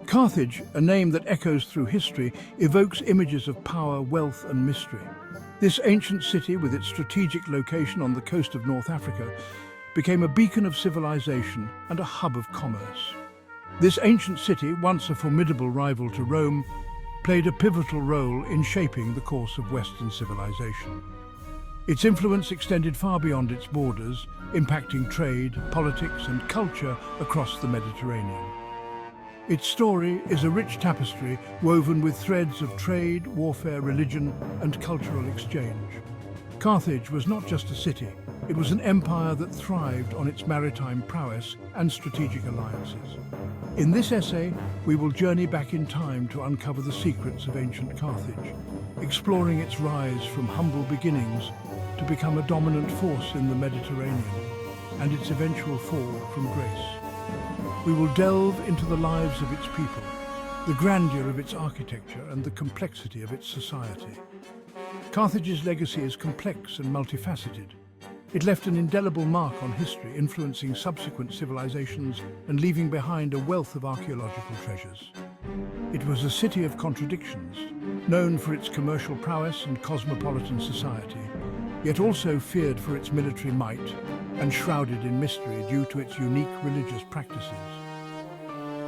Carthage, a name that echoes through history, evokes images of power, wealth and mystery. This ancient city, with its strategic location on the coast of North Africa, became a beacon of civilization and a hub of commerce. This ancient city, once a formidable rival to Rome, played a pivotal role in shaping the course of Western civilization. Its influence extended far beyond its borders, impacting trade, politics and culture across the Mediterranean. Its story is a rich tapestry woven with threads of trade, warfare, religion and cultural exchange. Carthage was not just a city, it was an empire that thrived on its maritime prowess and strategic alliances. In this essay, we will journey back in time to uncover the secrets of ancient Carthage, exploring its rise from humble beginnings to become a dominant force in the Mediterranean, and its eventual fall from grace. We will delve into the lives of its people, the grandeur of its architecture and the complexity of its society. Carthage's legacy is complex and multifaceted. It left an indelible mark on history, influencing subsequent civilizations and leaving behind a wealth of archaeological treasures. It was a city of contradictions, known for its commercial prowess and cosmopolitan society, yet also feared for its military might and shrouded in mystery due to its unique religious practices.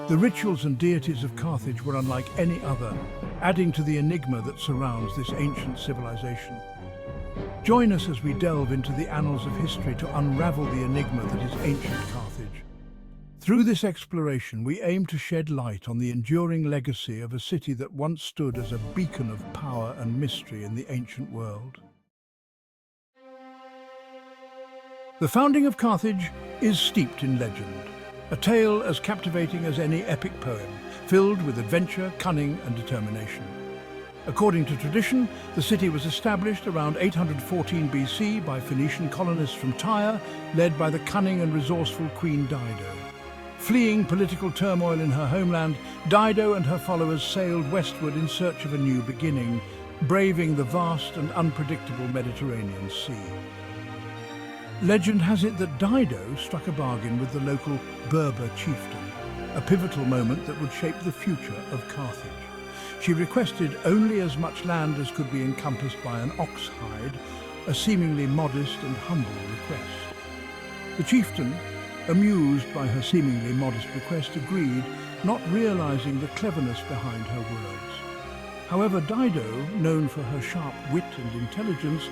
The rituals and deities of Carthage were unlike any other, adding to the enigma that surrounds this ancient civilization. Join us as we delve into the annals of history to unravel the enigma that is ancient Carthage. Through this exploration, we aim to shed light on the enduring legacy of a city that once stood as a beacon of power and mystery in the ancient world. The founding of Carthage is steeped in legend, a tale as captivating as any epic poem, filled with adventure, cunning and determination. According to tradition, the city was established around 814 BC by Phoenician colonists from Tyre, led by the cunning and resourceful Queen Dido. Fleeing political turmoil in her homeland, Dido and her followers sailed westward in search of a new beginning, braving the vast and unpredictable Mediterranean Sea. Legend has it that Dido struck a bargain with the local Berber chieftain, a pivotal moment that would shape the future of Carthage. She requested only as much land as could be encompassed by an ox hide, a seemingly modest and humble request. The chieftain, amused by her seemingly modest request, agreed, not realizing the cleverness behind her words. However, Dido, known for her sharp wit and intelligence,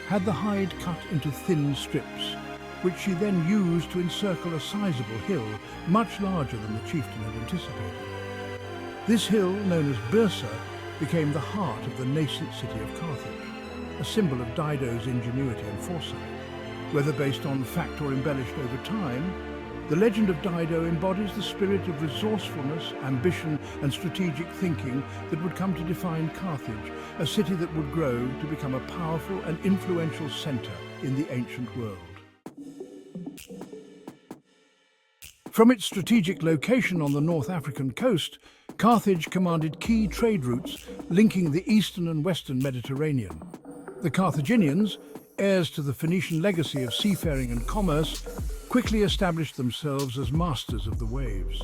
had the hide cut into thin strips, which she then used to encircle a sizable hill, much larger than the chieftain had anticipated. This hill, known as Byrsa, became the heart of the nascent city of Carthage, a symbol of Dido's ingenuity and foresight. Whether based on fact or embellished over time, the legend of Dido embodies the spirit of resourcefulness, ambition and strategic thinking that would come to define Carthage, a city that would grow to become a powerful and influential center in the ancient world. From its strategic location on the North African coast, Carthage commanded key trade routes linking the eastern and western Mediterranean. The Carthaginians, heirs to the Phoenician legacy of seafaring and commerce, quickly established themselves as masters of the waves.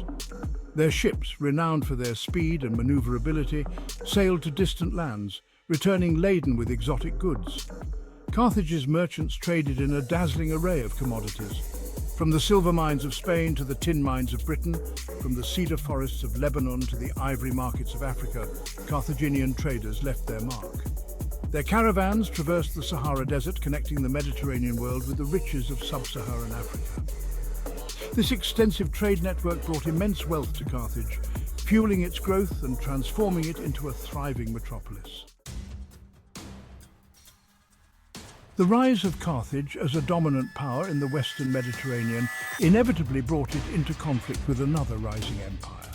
Their ships, renowned for their speed and maneuverability, sailed to distant lands, returning laden with exotic goods. Carthage's merchants traded in a dazzling array of commodities, from the silver mines of Spain to the tin mines of Britain, from the cedar forests of Lebanon to the ivory markets of Africa, Carthaginian traders left their mark. Their caravans traversed the Sahara Desert, connecting the Mediterranean world with the riches of sub-Saharan Africa. This extensive trade network brought immense wealth to Carthage, fueling its growth and transforming it into a thriving metropolis. The rise of Carthage as a dominant power in the Western Mediterranean inevitably brought it into conflict with another rising empire,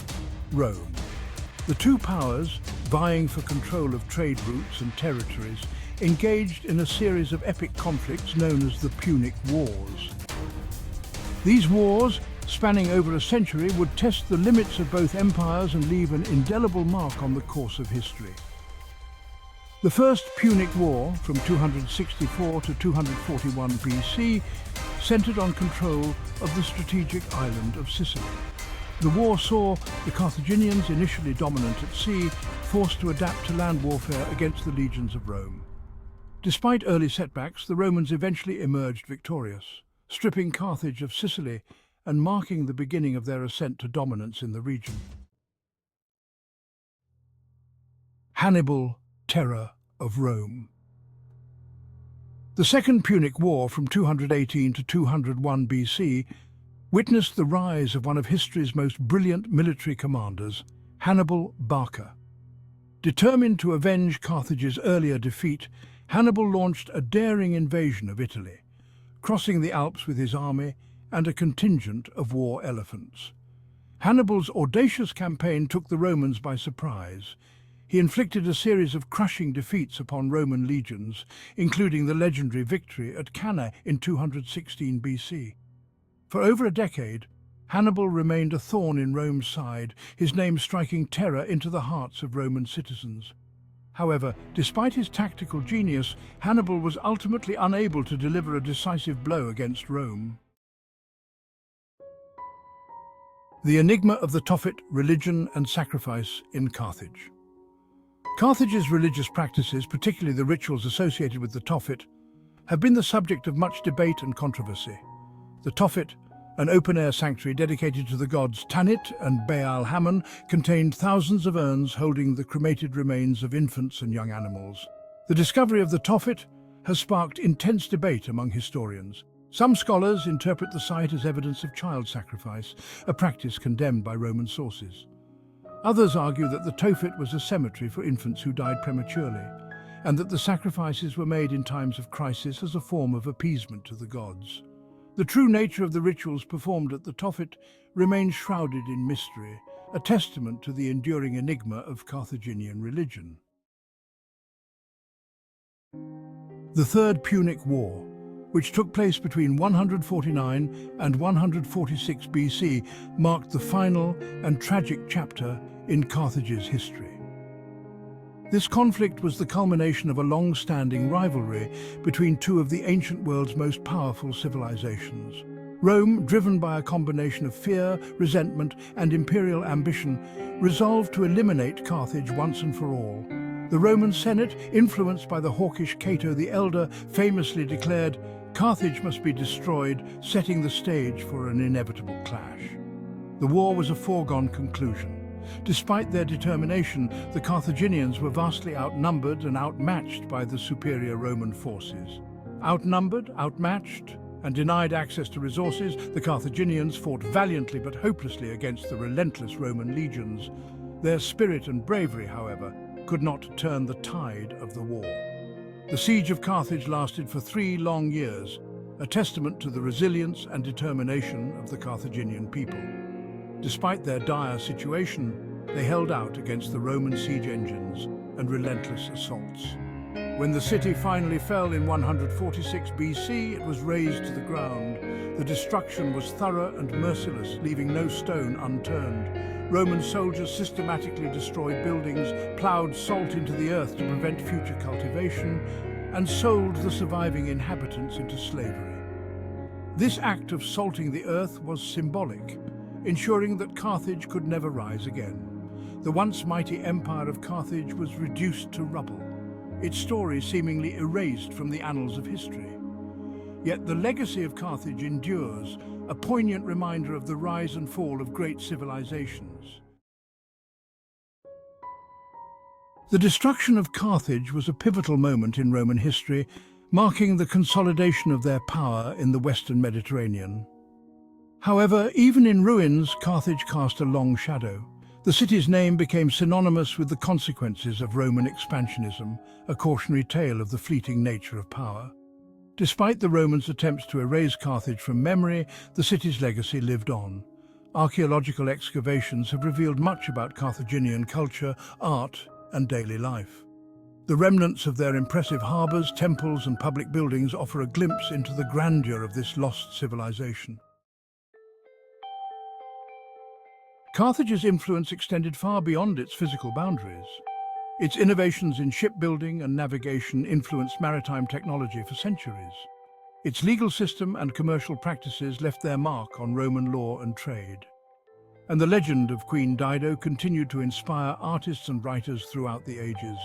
Rome. The two powers, vying for control of trade routes and territories, engaged in a series of epic conflicts known as the Punic Wars. These wars, spanning over a century, would test the limits of both empires and leave an indelible mark on the course of history. The First Punic War, from 264 to 241 BC, centered on control of the strategic island of Sicily. The war saw the Carthaginians, initially dominant at sea, forced to adapt to land warfare against the legions of Rome. Despite early setbacks, the Romans eventually emerged victorious, stripping Carthage of Sicily and marking the beginning of their ascent to dominance in the region. Hannibal, terror of Rome. The Second Punic War from 218 to 201 BC witnessed the rise of one of history's most brilliant military commanders, Hannibal Barca. Determined to avenge Carthage's earlier defeat, Hannibal launched a daring invasion of Italy, crossing the Alps with his army and a contingent of war elephants. Hannibal's audacious campaign took the Romans by surprise. He inflicted a series of crushing defeats upon Roman legions, including the legendary victory at Cannae in 216 BC. For over a decade, Hannibal remained a thorn in Rome's side, his name striking terror into the hearts of Roman citizens. However, despite his tactical genius, Hannibal was ultimately unable to deliver a decisive blow against Rome. The enigma of the Tophet, religion and sacrifice in Carthage. Carthage's religious practices, particularly the rituals associated with the Tophet, have been the subject of much debate and controversy. The Tophet, an open-air sanctuary dedicated to the gods Tanit and Baal Hammon, contained thousands of urns holding the cremated remains of infants and young animals. The discovery of the Tophet has sparked intense debate among historians. Some scholars interpret the site as evidence of child sacrifice, a practice condemned by Roman sources. Others argue that the Tophet was a cemetery for infants who died prematurely, and that the sacrifices were made in times of crisis as a form of appeasement to the gods. The true nature of the rituals performed at the Tophet remains shrouded in mystery, a testament to the enduring enigma of Carthaginian religion. The Third Punic War, which took place between 149 and 146 BC, marked the final and tragic chapter in Carthage's history. This conflict was the culmination of a long-standing rivalry between two of the ancient world's most powerful civilizations. Rome, driven by a combination of fear, resentment, and imperial ambition, resolved to eliminate Carthage once and for all. The Roman Senate, influenced by the hawkish Cato the Elder, famously declared, "Carthage must be destroyed," setting the stage for an inevitable clash. The war was a foregone conclusion. Despite their determination, the Carthaginians were vastly outnumbered and outmatched by the superior Roman forces. Outnumbered, outmatched, and denied access to resources, the Carthaginians fought valiantly but hopelessly against the relentless Roman legions. Their spirit and bravery, however, could not turn the tide of the war. The siege of Carthage lasted for 3 long years, a testament to the resilience and determination of the Carthaginian people. Despite their dire situation, they held out against the Roman siege engines and relentless assaults. When the city finally fell in 146 BC, it was razed to the ground. The destruction was thorough and merciless, leaving no stone unturned. Roman soldiers systematically destroyed buildings, ploughed salt into the earth to prevent future cultivation, and sold the surviving inhabitants into slavery. This act of salting the earth was symbolic, ensuring that Carthage could never rise again. The once mighty empire of Carthage was reduced to rubble, its story seemingly erased from the annals of history. Yet the legacy of Carthage endures, a poignant reminder of the rise and fall of great civilizations. The destruction of Carthage was a pivotal moment in Roman history, marking the consolidation of their power in the Western Mediterranean. However, even in ruins, Carthage cast a long shadow. The city's name became synonymous with the consequences of Roman expansionism, a cautionary tale of the fleeting nature of power. Despite the Romans' attempts to erase Carthage from memory, the city's legacy lived on. Archaeological excavations have revealed much about Carthaginian culture, art, and daily life. The remnants of their impressive harbours, temples, and public buildings offer a glimpse into the grandeur of this lost civilization. Carthage's influence extended far beyond its physical boundaries. Its innovations in shipbuilding and navigation influenced maritime technology for centuries. Its legal system and commercial practices left their mark on Roman law and trade. And the legend of Queen Dido continued to inspire artists and writers throughout the ages.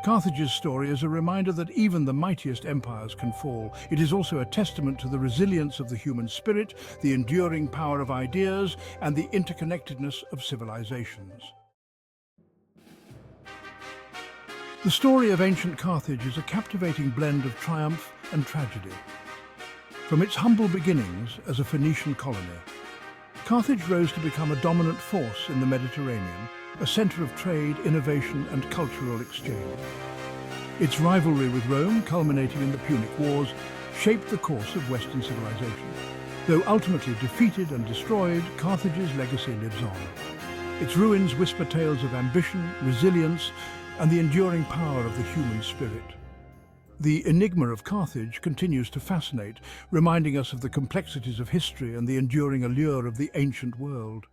Carthage's story is a reminder that even the mightiest empires can fall. It is also a testament to the resilience of the human spirit, the enduring power of ideas, and the interconnectedness of civilizations. The story of ancient Carthage is a captivating blend of triumph and tragedy. From its humble beginnings as a Phoenician colony, Carthage rose to become a dominant force in the Mediterranean, a center of trade, innovation, and cultural exchange. Its rivalry with Rome, culminating in the Punic Wars, shaped the course of Western civilization. Though ultimately defeated and destroyed, Carthage's legacy lives on. Its ruins whisper tales of ambition, resilience, and the enduring power of the human spirit. The enigma of Carthage continues to fascinate, reminding us of the complexities of history and the enduring allure of the ancient world.